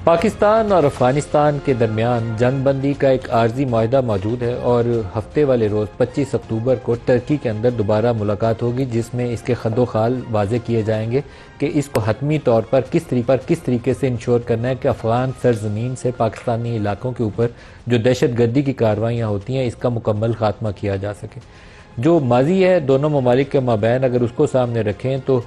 पाकिस्तान और अफगानिस्तान के दरमियान जंगबंदी का एक आर्जी माहिदा मौजूद है और हफ्ते वाले रोज़ 25 अक्टूबर को टर्की के अंदर दोबारा मुलाकात होगी, जिसमें इसके खदोखाल वाजे किए जाएंगे कि इसको हतमी तौर पर किस तरीके से इंश्योर करना है कि अफगान सरजमीन से पाकिस्तानी इलाकों के ऊपर जो दहशत गर्दी की कार्रवाइयाँ होती हैं इसका मुकम्मल खात्मा किया जा सके। जो माजी है दोनों ममालिक के माबैन अगर उसको सामने रखें तो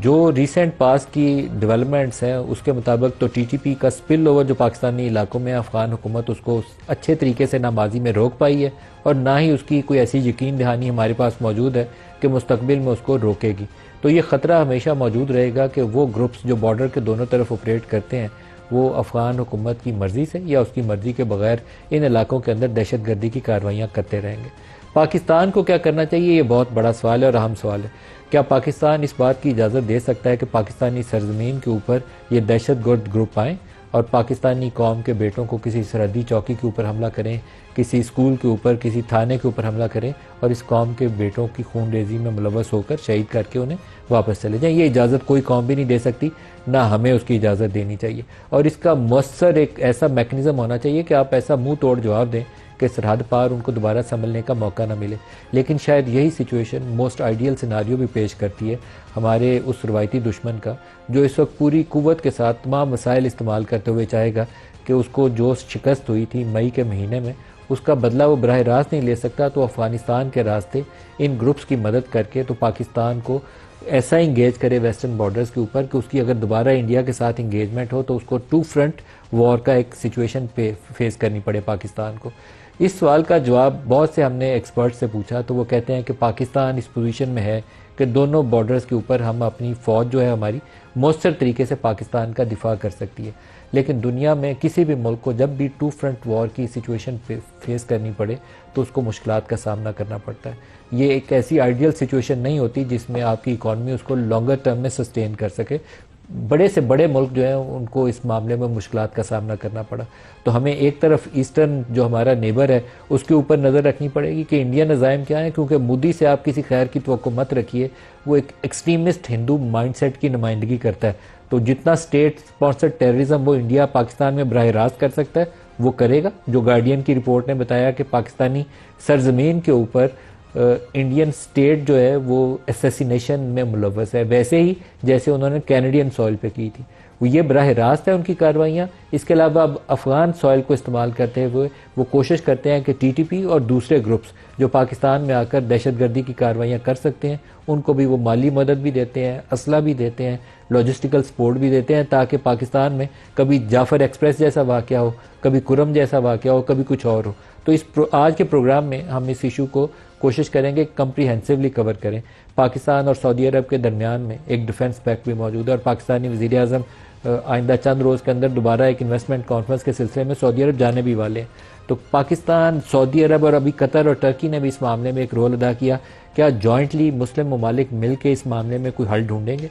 जो रिसेंट पास की डेवलपमेंट्स हैं उसके मुताबिक तो टीटीपी का स्पिल ओवर जो पाकिस्तानी इलाकों में अफगान हुकूमत उसको अच्छे तरीके से ना माजी में रोक पाई है और ना ही उसकी कोई ऐसी यकीन दहानी हमारे पास मौजूद है कि मुस्तकबिल में उसको रोकेगी। तो ये ख़तरा हमेशा मौजूद रहेगा कि वो ग्रुप्स जो बॉर्डर के दोनों तरफ ऑपरेट करते हैं वो अफगान हुकूमत की मर्ज़ी से या उसकी मर्ज़ी के बगैर इन इलाकों के अंदर दहशत गर्दी की कार्रवाइयाँ करते रहेंगे। पाकिस्तान को क्या करना चाहिए, ये बहुत बड़ा सवाल है और अहम सवाल है। क्या पाकिस्तान इस बात की इजाज़त दे सकता है कि पाकिस्तानी सरजमीन के ऊपर ये दहशत गर्द ग्रुप आएँ और पाकिस्तानी कौम के बेटों को किसी सरहदी चौकी के ऊपर हमला करें, किसी स्कूल के ऊपर, किसी थाने के ऊपर हमला करें और इस कौम के बेटों की खून रेजी में मुलव्वस होकर शहीद करके उन्हें वापस चले जाएं? ये इजाज़त कोई कौम भी नहीं दे सकती, ना हमें उसकी इजाज़त देनी चाहिए। और इसका मौसर एक ऐसा मैकेनिज़्म होना चाहिए कि आप ऐसा मुंह तोड़ जवाब दें कि सरहद पार उनको दोबारा संभलने का मौका ना मिले। लेकिन शायद यही सिचुएशन मोस्ट आइडियल सिनारियो भी पेश करती है हमारे उस रवायती दुश्मन का, जो इस वक्त पूरी कुव्वत के साथ तमाम वसाइल इस्तेमाल करते हुए चाहेगा कि उसको जो शिकस्त हुई थी मई के महीने में उसका बदला वो बराह रास्त नहीं ले सकता। तो अफ़गानिस्तान के रास्ते इन ग्रुप्स की मदद करके तो पाकिस्तान को ऐसा इंगेज करे वेस्टर्न बॉर्डर्स के ऊपर कि उसकी अगर दोबारा इंडिया के साथ इंगेजमेंट हो तो उसको टू फ्रंट वॉर का एक सिचुएशन पे फेस करनी पड़े पाकिस्तान को। इस सवाल का जवाब बहुत से हमने एक्सपर्ट से पूछा तो वो कहते हैं कि पाकिस्तान इस पोजीशन में है कि दोनों बॉर्डर्स के ऊपर हम अपनी फ़ौज जो है हमारी मौसर तरीके से पाकिस्तान का दिफा कर सकती है। लेकिन दुनिया में किसी भी मुल्क को जब भी टू फ्रंट वॉर की सिचुएशन फेस करनी पड़े तो उसको मुश्किलात का सामना करना पड़ता है। ये एक ऐसी आइडियल सिचुएशन नहीं होती जिसमें आपकी इकॉनमी उसको लॉन्गर टर्म में सस्टेन कर सके। बड़े से बड़े मुल्क जो हैं उनको इस मामले में मुश्किलात का सामना करना पड़ा। तो हमें एक तरफ ईस्टर्न जो हमारा नेबर है उसके ऊपर नज़र रखनी पड़ेगी कि इंडिया नज़ायम क्या है, क्योंकि मोदी से आप किसी खैर की तवक्को मत रखिए। वो एक एक्सट्रीमिस्ट हिंदू माइंडसेट की नुमाइंदगी करता है। तो जितना स्टेट स्पॉन्सर्ड टेररिज्म वो इंडिया पाकिस्तान में बराह रास्त कर सकता है वो करेगा। जो गार्डियन की रिपोर्ट ने बताया कि पाकिस्तानी सरजमीन के ऊपर इंडियन स्टेट जो है वो असैसिनेशन में मुलव्वस है, वैसे ही जैसे उन्होंने कैनेडियन सॉइल पे की थी। वो ये बराह रास्त है उनकी कार्रवाइयाँ। इसके अलावा अब अफ़गान सॉइल को इस्तेमाल करते हुए वो कोशिश करते हैं कि टीटीपी और दूसरे ग्रुप्स जो पाकिस्तान में आकर दहशतगर्दी की कार्रवाइयाँ कर सकते हैं उनको भी वो माली मदद भी देते हैं, असला भी देते हैं, लॉजिस्टिकल सपोर्ट भी देते हैं, ताकि पाकिस्तान में कभी जाफ़र एक्सप्रेस जैसा वाक़या हो, कभी कुरम जैसा वाक़या हो, कभी कुछ और हो। तो आज के प्रोग्राम में हम इस इशू को कोशिश करेंगे कम्प्रीहेंसिवली कवर करें। पाकिस्तान और सऊदी अरब के दरमियान में एक डिफेंस पैक्ट भी मौजूद है और पाकिस्तानी वज़ीर आज़म आइंदा चंद रोज़ के अंदर दोबारा एक इन्वेस्टमेंट कॉन्फ्रेंस के सिलसिले में सऊदी अरब जाने भी वाले हैं। तो पाकिस्तान, सऊदी अरब और अभी कतर और टर्की ने भी इस मामले में एक रोल अदा किया। क्या जॉइंटली मुस्लिम ममालिक मिल के इस मामले में कोई हल ढूंढेंगे?